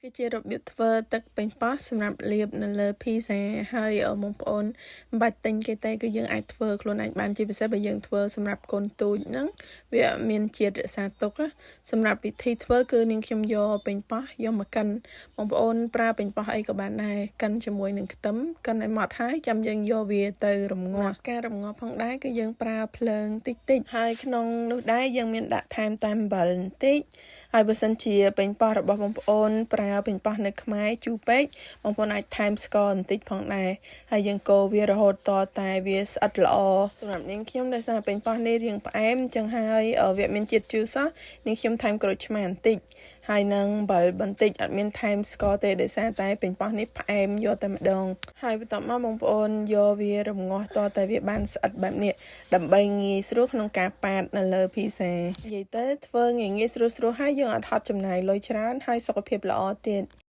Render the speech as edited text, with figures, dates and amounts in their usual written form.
គឺជារបៀបធ្វើទឹកប៉េងប៉ោះសម្រាប់លាបនៅលើភីហ្សាហើយបងប្អូនមិនបាច់ទិញគេទេគឺយើងអាចធ្វើខ្លួនឯងបានជាពិសេសបើយើងធ្វើសម្រាប់កូនទូចហ្នឹងវាមានជាតិរក្សាទុកសម្រាប់វិធីធ្វើគឺនាងខ្ញុំយកប៉េងប៉ោះយកមកកិនបងប្អូនប្រើប៉េងប៉ោះអីក៏បានដែរកិនជាមួយនឹងខ្ទឹមកិនឲ្យម៉ត់ហើយចាំយើងយកវាទៅរំងាស់ការរំងាស់ផងដែរគឺយើងប្រើភ្លើងតិចៗហើយក្នុងនោះដែរយើងមានដាក់ថែមតាមអំបិលបន្តិចហើយបើសិនជាប៉េងប៉ោះរបស់បងប្អូនប្រើប៉េងប៉ោះនៅខ្មែរជូរពេកបងប្អូនអាចថែមស្ករបន្តិចផងដែរហើយយើងកូរវារហូតតតែវាស្អិតល្អសម្រាប់នាងខ្ញុំដោយសារប៉េងប៉ោះនេះរាងផ្អែមអញ្ចឹងហើយវាមានជាតិជូរសោះនាងខ្ញុំថែមក្រូចឆ្មាបន្តិចហើយនឹងអំបិលបន្តិចអត់មានថែមស្ករទេដោយសារតែប៉េងប៉ោះនេះផ្អែមយកតែម្ដងហើយបន្ទាប់មកបងប្អូនយកវារំងាស់តតែវាបានស្អិតបែបនេះដើម្បីងាយស្រួលក្នុងការប៉ាតនៅលើភីហ្សានិយាយទៅធ្វើងាយស្រួលហើយយើងអត់ហត់ចំណាយលុយច្រើនហើយសុខភាពល្អទៀត